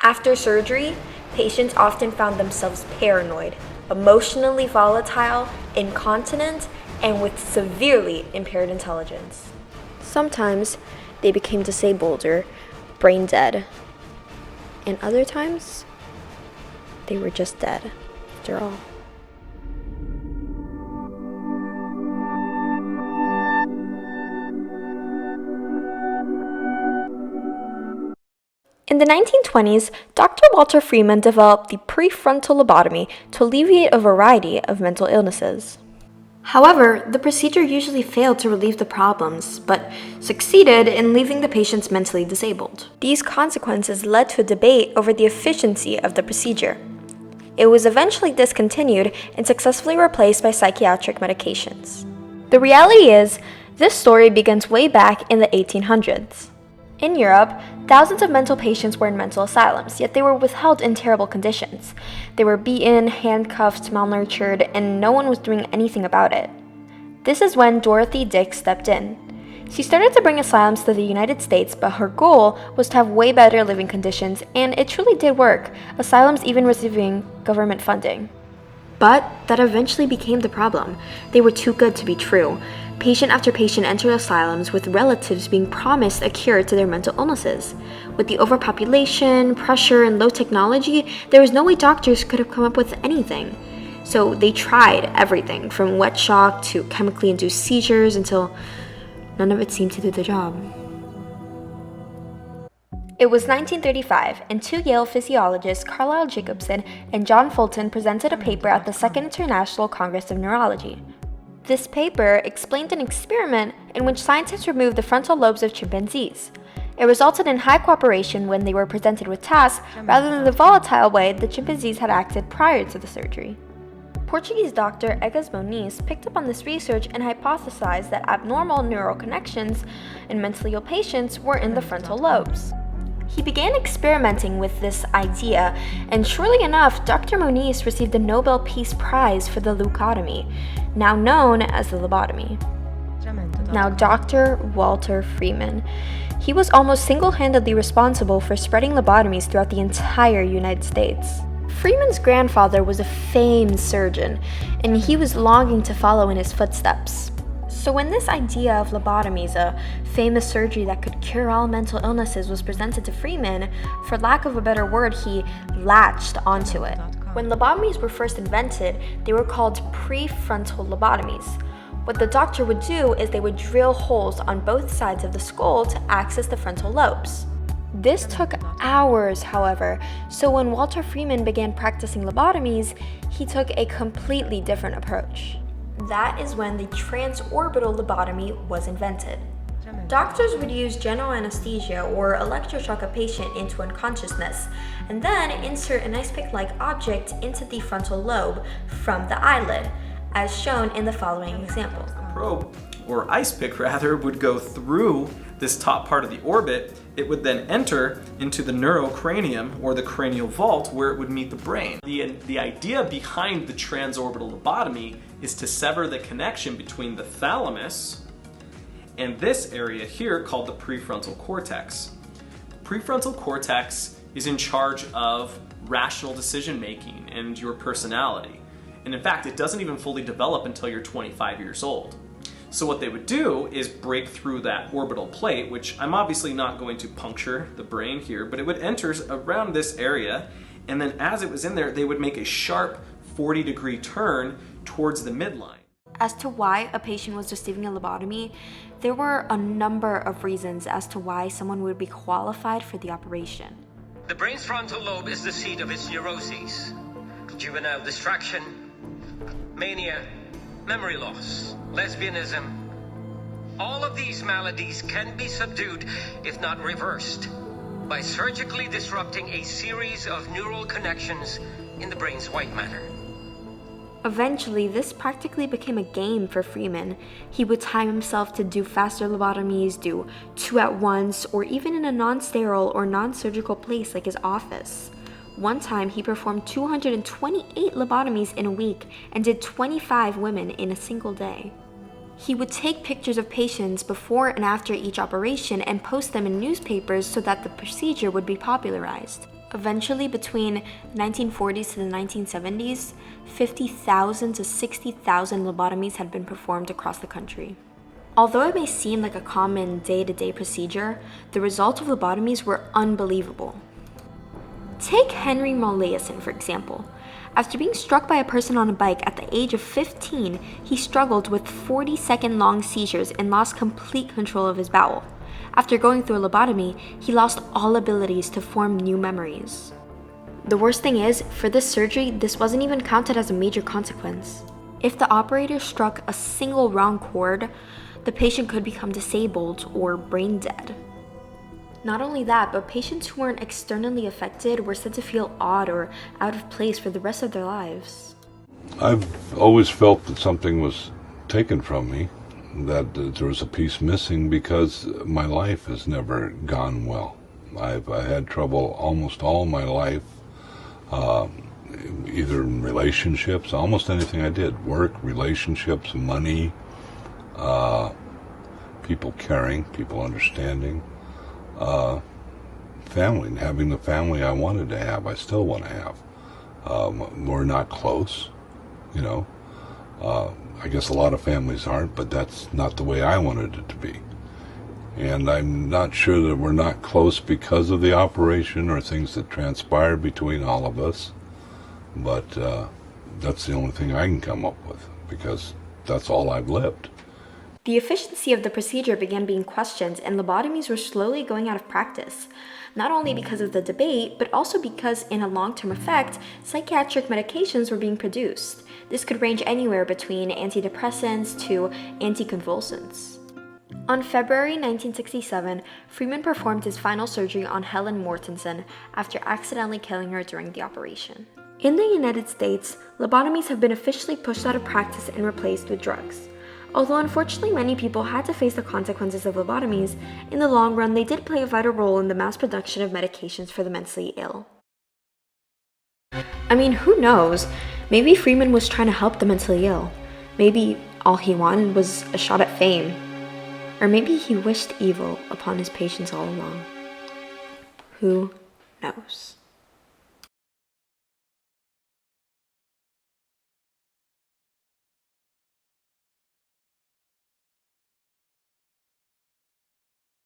After surgery, patients often found themselves paranoid, emotionally volatile, incontinent, and with severely impaired intelligence. Sometimes they became disabled or brain dead, and other times they were just dead after all. In the 1920s, Dr. Walter Freeman developed the prefrontal lobotomy to alleviate a variety of mental illnesses. However, the procedure usually failed to relieve the problems, but succeeded in leaving the patients mentally disabled. These consequences led to a debate over the efficiency of the procedure. It was eventually discontinued and successfully replaced by psychiatric medications. The reality is, this story begins way back in the 1800s. In Europe, thousands of mental patients were in mental asylums, yet they were withheld in terrible conditions. They were beaten, handcuffed, malnourished, and no one was doing anything about it. This is when Dorothy Dix stepped in. She started to bring asylums to the United States, but her goal was to have way better living conditions, and it truly did work, asylums even receiving government funding. But that eventually became the problem. They were too good to be true. Patient after patient entered asylums with relatives being promised a cure to their mental illnesses. With the overpopulation, pressure, and low technology, there was no way doctors could have come up with anything. So they tried everything, from wet shock to chemically induced seizures, until none of it seemed to do the job. It was 1935, and two Yale physiologists, Carlisle Jacobson and John Fulton, presented a paper at the Second International Congress of Neurology. This paper explained an experiment in which scientists removed the frontal lobes of chimpanzees. It resulted in high cooperation when they were presented with tasks rather than the volatile way the chimpanzees had acted prior to the surgery. Portuguese doctor Egas Moniz picked up on this research and hypothesized that abnormal neural connections in mentally ill patients were in the frontal lobes. He began experimenting with this idea, and surely enough, Dr. Moniz received the Nobel Peace Prize for the leucotomy, now known as the lobotomy. Now, Dr. Walter Freeman. He was almost single-handedly responsible for spreading lobotomies throughout the entire United States. Freeman's grandfather was a famed surgeon, and he was longing to follow in his footsteps. So when this idea of lobotomies, a famous surgery that could cure all mental illnesses, was presented to Freeman, for lack of a better word, he latched onto it. When lobotomies were first invented, they were called prefrontal lobotomies. What the doctor would do is they would drill holes on both sides of the skull to access the frontal lobes. This took hours, however, so when Walter Freeman began practicing lobotomies, he took a completely different approach. That is when the transorbital lobotomy was invented. Doctors would use general anesthesia or electroshock a patient into unconsciousness, and then insert an ice pick-like object into the frontal lobe from the eyelid, as shown in the following example. A probe, or ice pick rather, would go through this top part of the orbit. It would then enter into the neurocranium, or the cranial vault, where it would meet the brain. The idea behind the transorbital lobotomy is to sever the connection between the thalamus and this area here called the prefrontal cortex. The prefrontal cortex is in charge of rational decision making and your personality. And in fact, it doesn't even fully develop until you're 25 years old. So what they would do is break through that orbital plate, which I'm obviously not going to puncture the brain here, but it would enter around this area, and then as it was in there, they would make a sharp 40-degree turn towards the midline. As to why a patient was receiving a lobotomy, there were a number of reasons as to why someone would be qualified for the operation. The brain's frontal lobe is the seat of its neuroses: juvenile distraction, mania, memory loss, lesbianism. All of these maladies can be subdued, if not reversed, by surgically disrupting a series of neural connections in the brain's white matter. Eventually, this practically became a game for Freeman. He would time himself to do faster lobotomies, do 2 at once, or even in a non-sterile or non-surgical place like his office. One time, he performed 228 lobotomies in a week and did 25 women in a single day. He would take pictures of patients before and after each operation and post them in newspapers so that the procedure would be popularized. Eventually, between the 1940s to the 1970s, 50,000 to 60,000 lobotomies had been performed across the country. Although it may seem like a common day-to-day procedure, the results of lobotomies were unbelievable. Take Henry Molaison, for example. After being struck by a person on a bike at the age of 15, he struggled with 40-second-long seizures and lost complete control of his bowel. After going through a lobotomy, he lost all abilities to form new memories. The worst thing is, for this surgery, this wasn't even counted as a major consequence. If the operator struck a single wrong chord, the patient could become disabled or brain dead. Not only that, but patients who weren't externally affected were said to feel odd or out of place for the rest of their lives. I've always felt that something was taken from me, that there was a piece missing, because my life has never gone well. I've had trouble almost all my life, either in relationships, almost anything I did, work, relationships, money, people caring, people understanding, family, and having the family I wanted to have, I still want to have. We're not close, you know. I guess a lot of families aren't, but that's not the way I wanted it to be. And I'm not sure that we're not close because of the operation or things that transpired between all of us, but that's the only thing I can come up with, because that's all I've lived. The efficiency of the procedure began being questioned, and lobotomies were slowly going out of practice, not only because of the debate, but also because, in a long-term effect, psychiatric medications were being produced. This could range anywhere between antidepressants to anticonvulsants. On February 1967, Freeman performed his final surgery on Helen Mortensen after accidentally killing her during the operation. In the United States, lobotomies have been officially pushed out of practice and replaced with drugs. Although unfortunately many people had to face the consequences of lobotomies, in the long run they did play a vital role in the mass production of medications for the mentally ill. I mean, who knows? Maybe Freeman was trying to help the mentally ill. Maybe all he wanted was a shot at fame. Or maybe he wished evil upon his patients all along. Who knows?